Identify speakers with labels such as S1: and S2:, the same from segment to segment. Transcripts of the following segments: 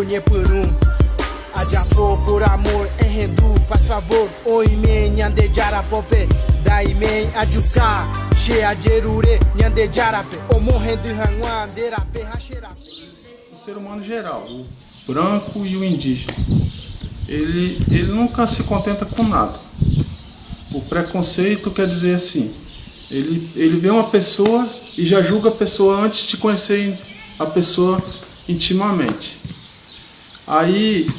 S1: Nie por Adiafo por amor em rendu faz favor oi men nyande jarapope dai men ajuka che ajerure nyande jarape o morrendo hangwa derape hashera.
S2: O ser humano geral, o branco e o indígena, ele nunca se contenta com nada. O preconceito quer dizer assim, ele vê uma pessoa e já julga a pessoa antes de conhecer a pessoa intimamente. Aí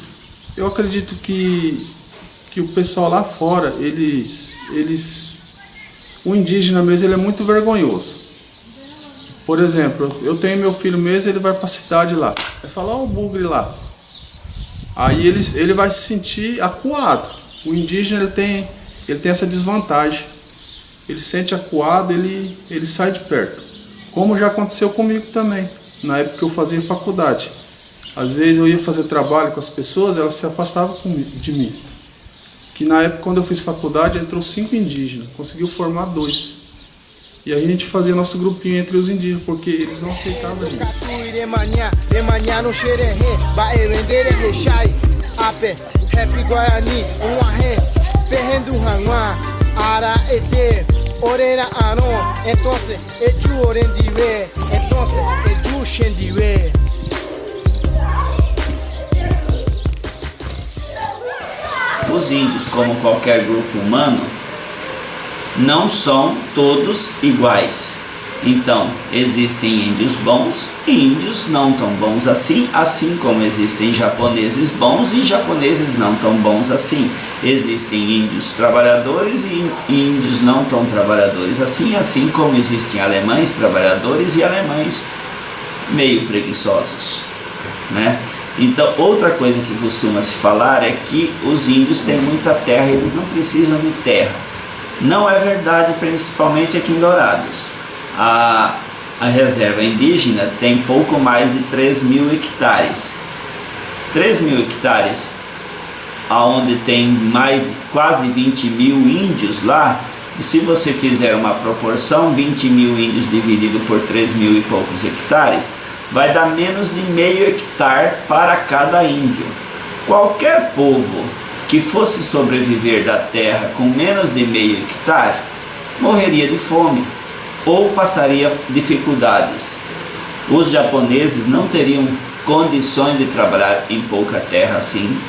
S2: eu acredito que o pessoal lá fora, o indígena mesmo, ele é muito vergonhoso. Por exemplo, eu tenho meu filho mesmo, ele vai para a cidade lá, vai falar o bugre lá. Aí ele vai se sentir acuado. O indígena ele tem essa desvantagem. Ele se sente acuado, ele sai de perto. Como já aconteceu comigo também, na época que eu fazia faculdade. Às vezes eu ia fazer trabalho com as pessoas, elas se afastavam de mim. Que na época, quando eu fiz faculdade, entrou 5 indígenas, conseguiu formar 2. E aí a gente fazia nosso grupinho entre os indígenas, porque eles não aceitavam isso.
S3: Os índios, como qualquer grupo humano, não são todos iguais. Então, existem índios bons e índios não tão bons assim, assim como existem japoneses bons e japoneses não tão bons assim. Existem índios trabalhadores e índios não tão trabalhadores assim, assim como existem alemães trabalhadores e alemães meio preguiçosos, né? Então, outra coisa que costuma se falar é que os índios têm muita terra e eles não precisam de terra. Não é verdade, principalmente aqui em Dourados. A reserva indígena tem pouco mais de 3.000 hectares. 3.000 hectares, onde tem quase 20.000 índios lá, e se você fizer uma proporção, 20.000 índios dividido por 3.000 e poucos hectares, vai dar menos de meio hectare para cada índio. Qualquer povo que fosse sobreviver da terra com menos de meio hectare, morreria de fome ou passaria dificuldades. Os japoneses não teriam condições de trabalhar em pouca terra assim.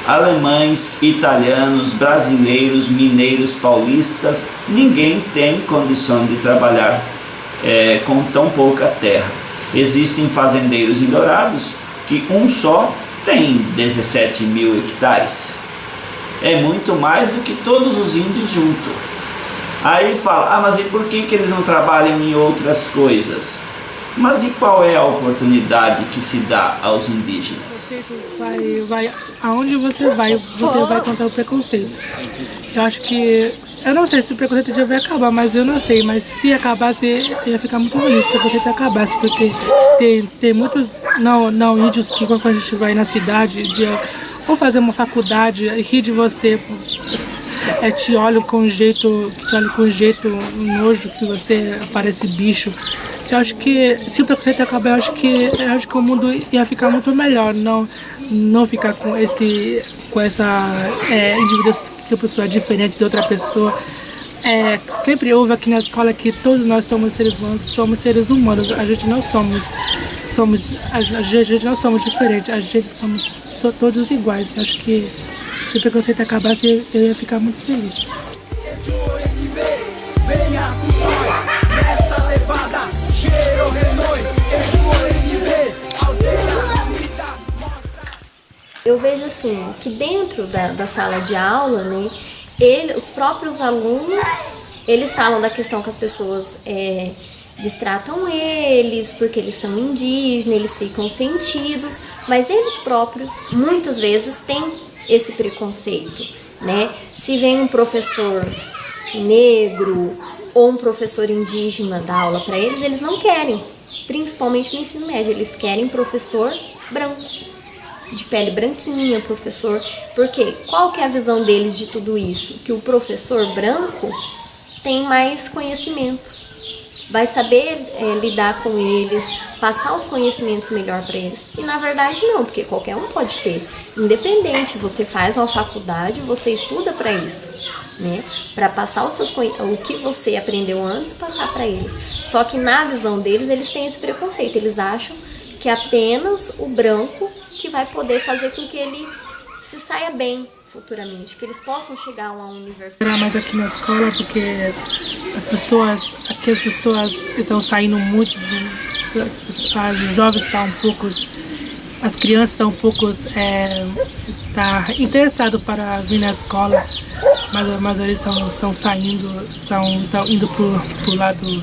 S3: Alemães, italianos, brasileiros, mineiros, paulistas, ninguém tem condição de trabalhar com tão pouca terra. Existem fazendeiros em Dourados que um só tem 17.000 hectares. É muito mais do que todos os índios juntos. Aí fala, mas e por que eles não trabalham em outras coisas? Mas e qual é a oportunidade que se dá aos indígenas?
S4: Aonde você vai encontrar o preconceito. Eu acho que, eu não sei se o preconceito já vai acabar, mas eu não sei, mas se acabasse, eu ia ficar muito feliz se o preconceito acabasse, porque tem muitos não índios que quando a gente vai na cidade, ou fazer uma faculdade, rir de você, te olham com jeito nojo, que você parece bicho. Eu acho que se o preconceito acabar, eu acho que o mundo ia ficar muito melhor, não ficar com essa indivíduos que a pessoa é diferente de outra pessoa. Sempre houve aqui na escola que todos nós somos seres humanos, a gente não somos diferentes, a gente somos todos iguais. Eu acho que se o preconceito acabasse, eu ia ficar muito feliz.
S5: Eu vejo assim, que dentro da sala de aula, né, os próprios alunos Eles falam da questão que as pessoas destratam eles, porque eles são indígenas, eles ficam sentidos, mas eles próprios, muitas vezes, têm esse preconceito, né? Se vem um professor negro ou um professor indígena dar aula para eles, eles não querem, principalmente no ensino médio, eles querem professor branco, de pele branquinha, professor, porque qual que é a visão deles de tudo isso? Que o professor branco tem mais conhecimento, vai saber lidar com eles, passar os conhecimentos melhor para eles. E na verdade não, porque qualquer um pode ter. Independente, você faz uma faculdade, você estuda para isso, né? Para passar o que você aprendeu antes, passar para eles. Só que na visão deles, eles têm esse preconceito. Eles acham que apenas o branco que vai poder fazer com que ele se saia bem futuramente, que eles possam chegar a uma universidade.
S4: Mas aqui na escola, porque as pessoas estão saindo muito, os jovens estão um pouco, as crianças estão um pouco interessados para vir na escola, mas eles estão saindo, estão indo para o lado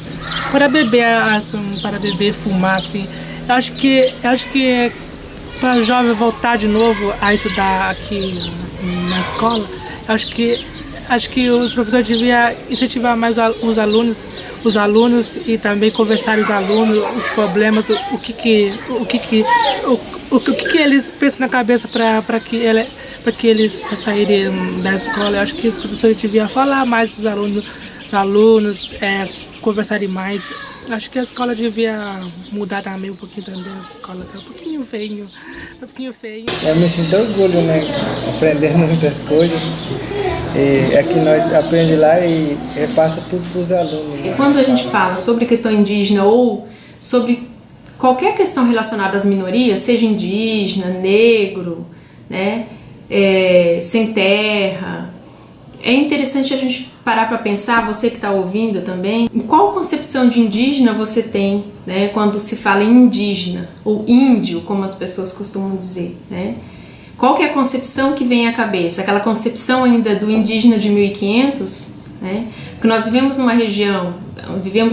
S4: para beber, fumar, assim. Eu acho que para o jovem voltar de novo a estudar aqui na escola, acho que os professores deviam incentivar mais os alunos e também conversar com os alunos, os problemas, o que eles pensam na cabeça para que eles saírem da escola. Eu acho que os professores deviam falar mais com os alunos, conversarem mais. Acho que a escola devia mudar também um pouquinho também. A escola tá um pouquinho feio.
S6: Eu me sinto orgulho, né? Aprendendo muitas coisas. E aqui nós aprendemos lá e repassa tudo para os alunos.
S7: Quando a gente fala sobre questão indígena ou sobre qualquer questão relacionada às minorias, seja indígena, negro, né? Sem terra, é interessante a gente parar para pensar, você que está ouvindo também, em qual concepção de indígena você tem, né, quando se fala em indígena, ou índio, como as pessoas costumam dizer, né? Qual que é a concepção que vem à cabeça? Aquela concepção ainda do indígena de 1500, né? Porque nós vivemos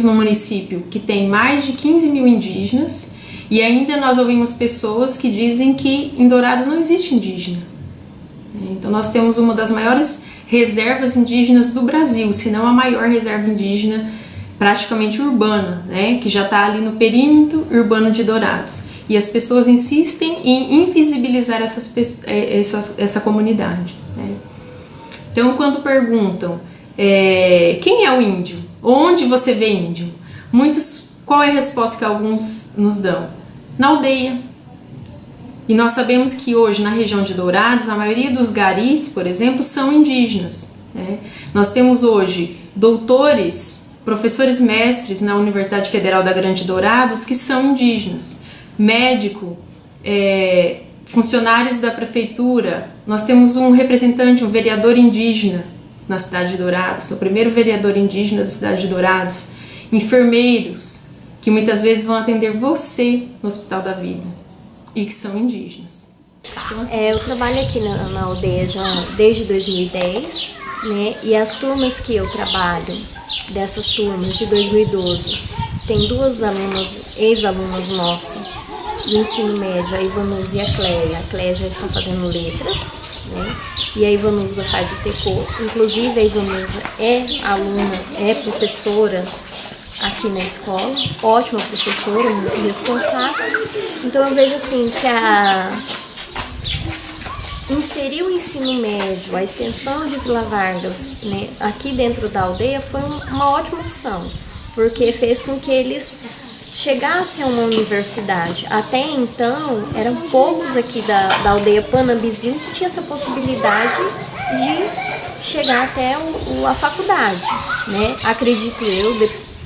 S7: num município que tem mais de 15 mil indígenas, e ainda nós ouvimos pessoas que dizem que em Dourados não existe indígena. Então nós temos uma das maiores reservas indígenas do Brasil, se não a maior reserva indígena praticamente urbana, né, que já está ali no perímetro urbano de Dourados. E as pessoas insistem em invisibilizar essa comunidade, né? Então, quando perguntam quem é o índio? Onde você vê índio? Qual é a resposta que alguns nos dão? Na aldeia. E nós sabemos que hoje, na região de Dourados, a maioria dos garis, por exemplo, são indígenas, né? Nós temos hoje doutores, professores mestres na Universidade Federal da Grande Dourados que são indígenas, médico, funcionários da prefeitura. Nós temos um representante, um vereador indígena na cidade de Dourados, o primeiro vereador indígena da cidade de Dourados, enfermeiros que muitas vezes vão atender você no Hospital da Vida e que são indígenas.
S5: Eu trabalho aqui na aldeia já desde 2010, né? E as turmas que eu trabalho, dessas turmas de 2012, tem duas alunas, ex-alunas nossas do ensino médio, a Ivanusa e a Cléia. A Cléia já está fazendo letras, né? E a Ivanusa faz o TECO. Inclusive a Ivanusa é aluna, é professora aqui na escola, ótima professora, muito responsável. Então eu vejo assim que inserir o ensino médio, a extensão de Vila Vargas, né, aqui dentro da aldeia foi uma ótima opção, porque fez com que eles chegassem a uma universidade. Até então, eram poucos aqui da aldeia Panambizinho que tinha essa possibilidade de chegar até a faculdade, né? Acredito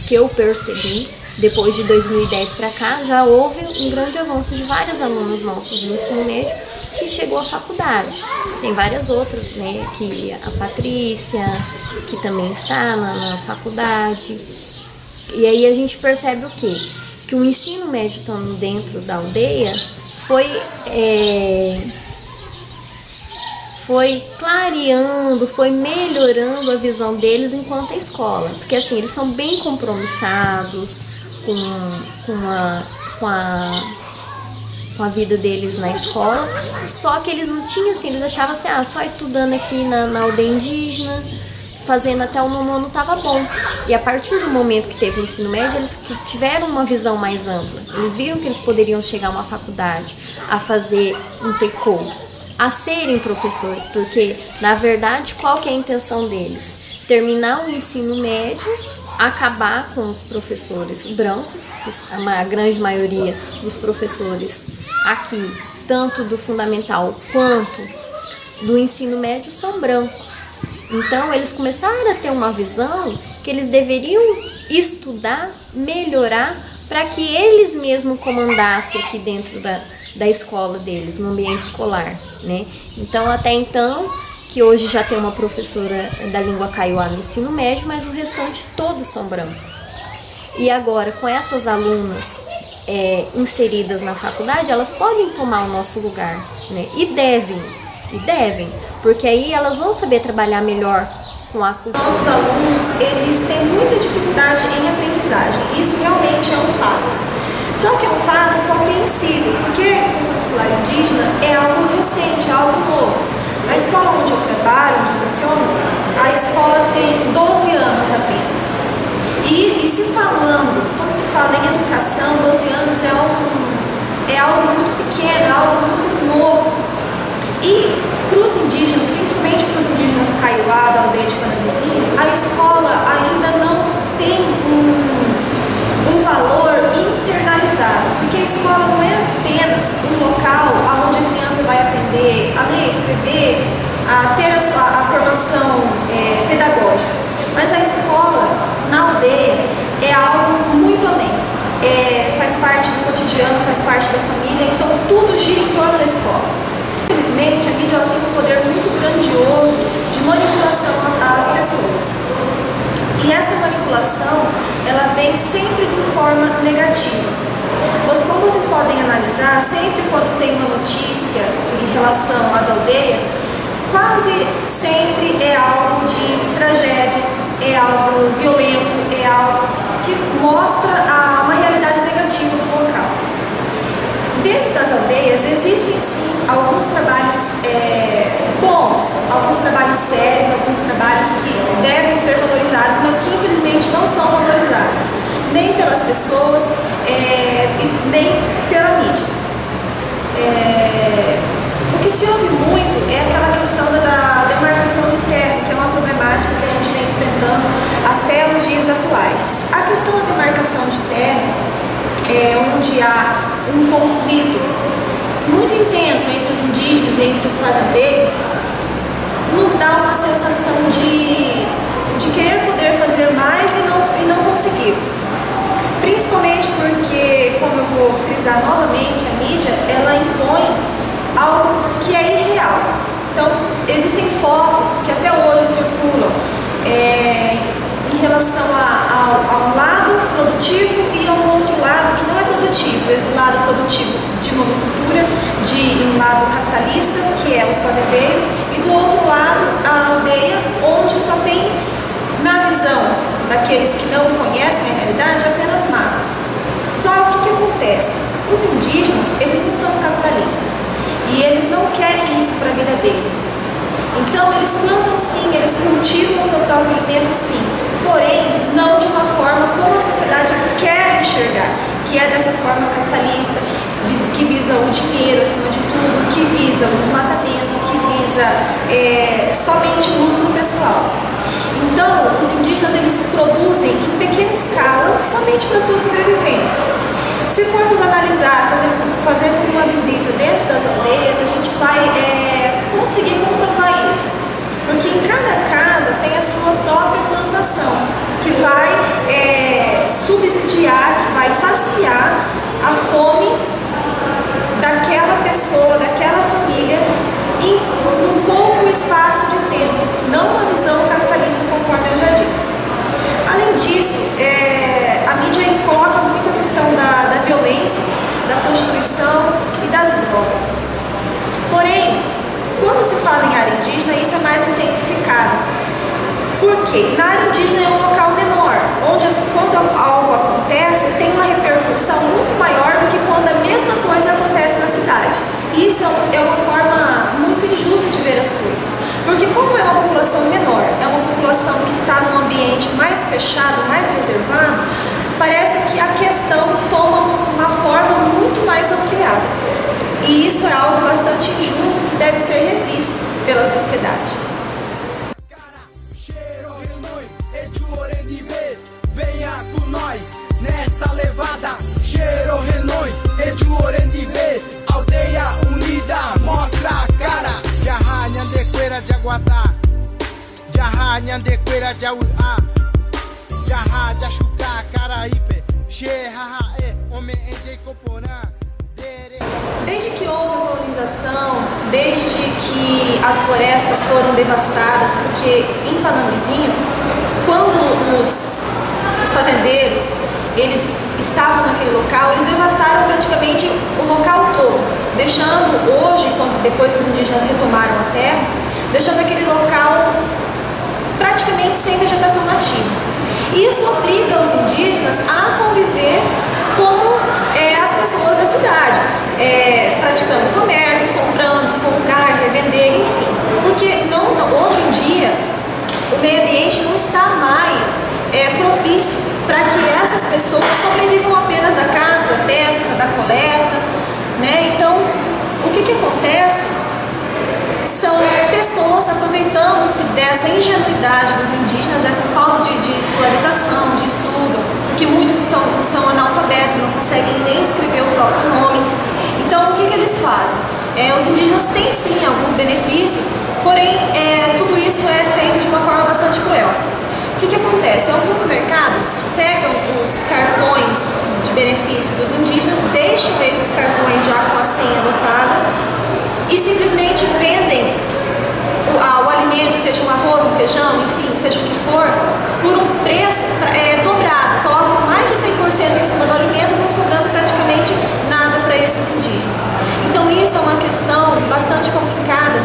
S5: que eu percebi, depois de 2010 para cá, já houve um grande avanço de vários alunos nossos do ensino médio que chegou à faculdade. Tem várias outras, né, que a Patrícia, que também está na faculdade. E aí a gente percebe o quê? Que o ensino médio estando dentro da aldeia foi clareando, foi melhorando a visão deles enquanto a escola. Porque assim, eles são bem compromissados com a vida deles na escola, só que eles não tinham assim, eles achavam assim, só estudando aqui na aldeia indígena, fazendo até o nono ano estava bom. E a partir do momento que teve o ensino médio, eles tiveram uma visão mais ampla. Eles viram que eles poderiam chegar a uma faculdade, a fazer um TECO, a serem professores, porque na verdade qual que é a intenção deles? Terminar o ensino médio, acabar com os professores brancos, que a grande maioria dos professores aqui, tanto do fundamental quanto do ensino médio, são brancos. Então eles começaram a ter uma visão que eles deveriam estudar, melhorar, para que eles mesmos comandassem aqui dentro da escola deles, no ambiente escolar, né? Então até então, que hoje já tem uma professora da língua kaiowá no ensino médio, mas o restante todos são brancos. E agora, com essas alunas inseridas na faculdade, elas podem tomar o nosso lugar, né? E devem, porque aí elas vão saber trabalhar melhor com a cultura.
S8: Nossos alunos, eles têm muita dificuldade em aprendizagem, isso realmente é um fato. Só que é um fato compreensível, porque a educação escolar indígena é algo recente, é algo novo. A escola onde eu trabalho, onde eu leciono, a escola tem 12 anos apenas. E se falando, quando se fala em educação, 12 anos é algo muito pequeno, é algo muito novo. E para os indígenas, principalmente para os indígenas kaiowá, da aldeia de Panamizinha, a escola ainda não tem um valor internalizado, porque a escola não é apenas um local onde a criança vai aprender a ler, escrever, a ter a formação pedagógica, mas a escola na aldeia é algo muito além, faz parte do cotidiano, faz parte da família, então tudo gira em torno da escola. Infelizmente, a mídia tem um poder muito grandioso de manipulação às pessoas. E essa manipulação, ela vem sempre de forma negativa. Pois como vocês podem analisar, sempre quando tem uma notícia em relação às aldeias, quase sempre é algo de tragédia, é algo violento, é algo que mostra uma realidade negativa do local. Dentro das aldeias existem sim alguns trabalhos bons, alguns trabalhos sérios, alguns trabalhos que devem ser valorizados, mas que infelizmente não são valorizados, nem pelas pessoas, nem pela mídia. O que se ouve muito é aquela questão da demarcação de terra, que é uma problemática que a gente vem enfrentando até os dias atuais. A questão da demarcação de terras, onde há um conflito muito intenso entre os indígenas e entre os fazendeiros, nos dá uma sensação de querer poder fazer mais e não conseguir. Principalmente porque, como eu vou frisar novamente, a mídia, ela impõe algo que é irreal. Então, existem fotos que até hoje circulam em relação a um lado produtivo e a um outro lado que não é produtivo, é um lado produtivo de monocultura, de um lado capitalista, que é os fazendeiros, e do outro lado a aldeia, onde só tem, na visão daqueles que não conhecem a realidade, apenas mato. Só que o que acontece? Os indígenas, eles não são capitalistas e eles não querem isso para a vida deles. Então eles plantam sim, eles cultivam o seu próprio alimento sim, porém não de uma forma como a sociedade quer enxergar, que é dessa forma capitalista, que visa o dinheiro acima de tudo, que visa o desmatamento, que visa somente lucro pessoal. Então os indígenas, eles produzem em pequena escala somente para sua sobrevivência. Se formos analisar, fazermos uma visita dentro das aldeias, a gente vai conseguir comprovar isso. Porque em cada casa tem a sua própria plantação, que vai subsidiar, que vai saciar a fome daquela pessoa, daquela família, em um pouco espaço de tempo, não uma visão capitalista, conforme eu já disse. Além disso, a mídia coloca muito a questão da violência, da prostituição e das drogas. Porém, quando se fala em área Ok, na área indígena é um local menor, onde quando algo acontece, tem uma repercussão muito maior do que quando a mesma coisa acontece na cidade. E isso é uma forma muito injusta de ver as coisas, porque como é uma população menor, é uma população que está num ambiente mais fechado, mais reservado, parece que a questão toma uma forma muito mais ampliada. E isso é algo bastante injusto que deve ser revisto pela sociedade.
S1: Venha com nós nessa levada. Cheiro renoi, edu orendive. Aldeia unida, mostra a cara. Jaha nhandequeira de aguatá. Jaha nhandequeira de auá. Jaha de achuca caraípe. Xerra e homem em coporã.
S8: Desde que houve a colonização, desde que as florestas foram devastadas, porque em Panambizinho, quando os fazendeiros eles estavam naquele local, eles devastaram praticamente o local todo, deixando hoje, depois que os indígenas retomaram a terra, deixando aquele local praticamente sem vegetação nativa. E isso obriga os indígenas a conviver como as pessoas da cidade, praticando comércios, comprar, revender, enfim. Porque hoje em dia o meio ambiente não está mais propício para que essas pessoas sobrevivam apenas da caça, da pesca, da coleta, né? Então, o que acontece? São pessoas aproveitando-se dessa ingenuidade dos indígenas, dessa falta de escolarização, de estudo, porque muitos são analfabetos, não conseguem nem escrever o próprio nome. Então, o que eles fazem? Os indígenas têm sim alguns benefícios, porém tudo isso é feito de uma forma bastante cruel. O que acontece? Alguns mercados pegam os cartões de benefício dos indígenas, deixam esses cartões já com a senha anotada e simplesmente vendem o alimento, seja um arroz, um feijão, enfim, seja o que for, por um preço dobrado. Colocam mais de 100% em cima do alimento, não sobrando praticamente nada para esses indígenas. Então isso é uma questão bastante complicada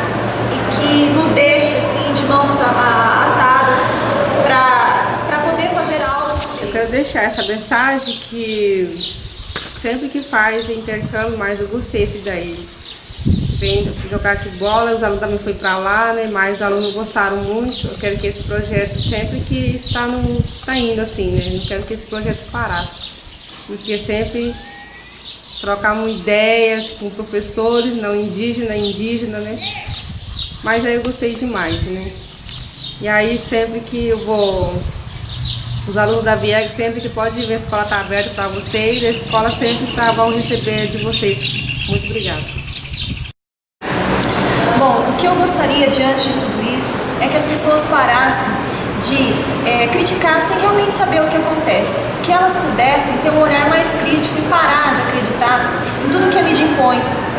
S8: e que nos deixa assim, de mãos atadas para poder fazer algo.
S9: Eu quero deixar essa mensagem que sempre que faz intercâmbio, mas eu gostei desse daí. Vem jogar aqui bola, os alunos também foram para lá, né? Mas os alunos gostaram muito. Eu quero que esse projeto sempre que está indo assim, né? Não quero que esse projeto parar, porque sempre trocamos ideias com professores, não indígena, né? Mas aí eu gostei demais, né? E aí sempre que eu vou, os alunos da Vieg, sempre que pode vir, a escola está aberta para vocês, a escola sempre vão receber de vocês. Muito obrigada.
S8: Bom, o que eu gostaria diante de tudo isso é que as pessoas parassem de criticar sem realmente saber o que acontece, que elas pudessem ter um olhar mais crítico e parar de acreditar em tudo que a mídia impõe,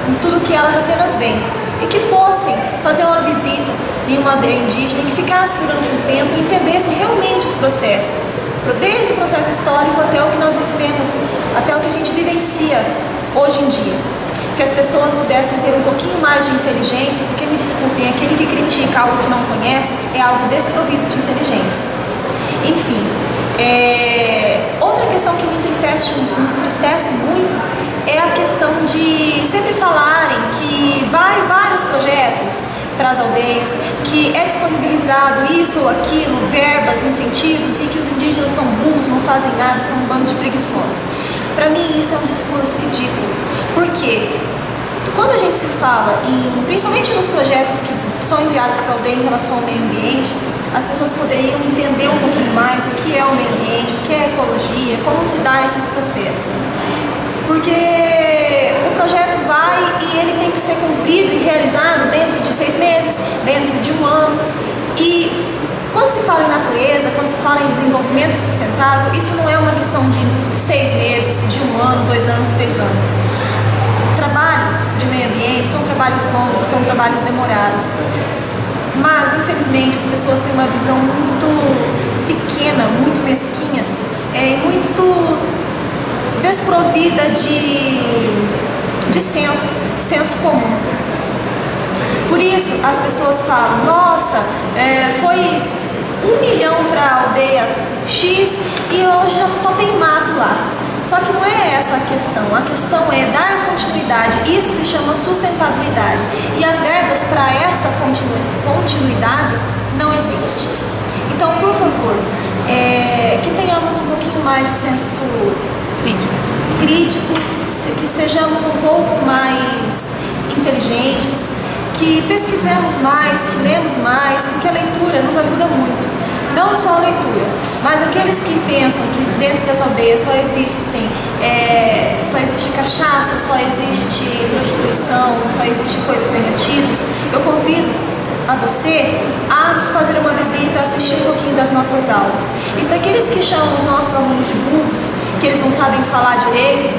S8: em tudo que elas apenas veem, e que fossem fazer uma visita em uma aldeia indígena e que ficasse durante um tempo e entendessem realmente os processos, desde o processo histórico até o que nós vivemos, até o que a gente vivencia hoje em dia. Que as pessoas pudessem ter um pouquinho mais de inteligência, porque, me desculpem, aquele que critica algo que não conhece é algo desprovido de inteligência. Enfim, outra questão que me entristece muito é a questão de sempre falarem que vai vários projetos para as aldeias, que é disponibilizado isso ou aquilo, verbas, incentivos, e que os indígenas são burros, não fazem nada, são um bando de preguiçosos. Para mim isso é um discurso ridículo, porque quando a gente se fala, principalmente nos projetos que são enviados para a aldeia em relação ao meio ambiente, as pessoas poderiam entender um pouquinho mais o que é o meio ambiente, o que é ecologia, como se dá esses processos. Porque o projeto vai e ele tem que ser cumprido e realizado dentro de 6 meses, dentro de 1 ano. E quando se fala em natureza, quando se fala em desenvolvimento sustentável, isso não é uma questão de 6 meses, de 1 ano, 2 anos, 3 anos. Trabalhos de meio ambiente são trabalhos longos, são trabalhos demorados. Mas, infelizmente, as pessoas têm uma visão muito pequena, muito mesquinha, muito desprovida de senso comum. Por isso, as pessoas falam, nossa, foi 1 milhão para a aldeia X e hoje já só tem mato lá. Só que não é essa a questão é dar continuidade, isso se chama sustentabilidade. E as verbas para essa continuidade não existe. Então, por favor, que tenhamos um pouquinho mais de senso crítico, que sejamos um pouco mais inteligentes, que pesquisemos mais, que lemos mais, porque a leitura nos ajuda muito. Não só a leitura, mas aqueles que pensam que dentro das aldeias só existe cachaça, só existe prostituição, só existe coisas negativas, eu convido a você a nos fazer uma visita, assistir um pouquinho das nossas aulas. E para aqueles que chamam os nossos alunos de burros, que eles não sabem falar direito,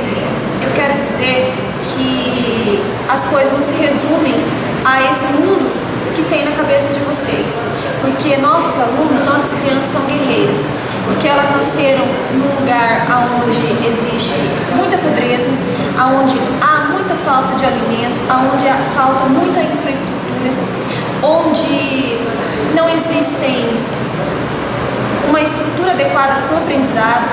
S8: eu quero dizer que as coisas não se resumem a esse mundo que tem na cabeça de vocês, porque nossos alunos, nossas crianças são guerreiras, porque elas nasceram num lugar onde existe muita pobreza, onde há muita falta de alimento, onde falta muita infraestrutura, onde não existem uma estrutura adequada para o aprendizado,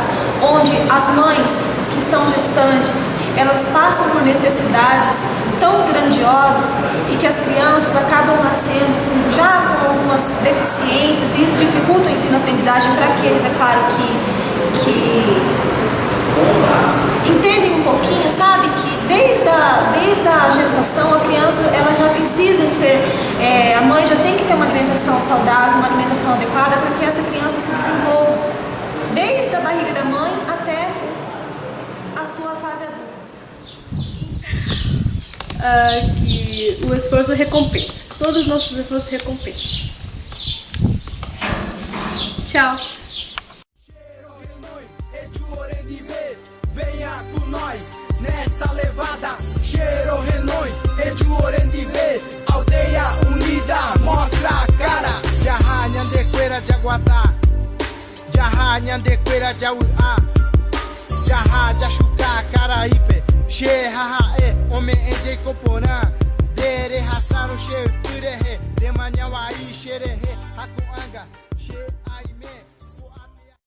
S8: onde as mães que estão gestantes, elas passam por necessidades tão grandiosas e que as crianças acabam nascendo já com algumas deficiências, e isso dificulta o ensino-aprendizagem para aqueles, é claro, que entendem um pouquinho, sabe, que desde a gestação a criança ela já precisa de ser, a mãe já tem que ter uma alimentação saudável, uma alimentação adequada para que essa criança se desenvolva, desde a barriga da mãe até a sua fase adulta.
S10: Que o esforço recompensa. Todos os nossos esforços recompensam. Tchau.
S1: Venha com nós nessa levada. Cheiro renoi, Eduorendive, aldeia unida, mostra a cara. Jaha nhandequeira de aguatá, Jaha nhandequeira de auá, Jaha de achuca, Caraípe. She haha homem em Coporã, dere hassaram che turehe, de manhã aí xerehe,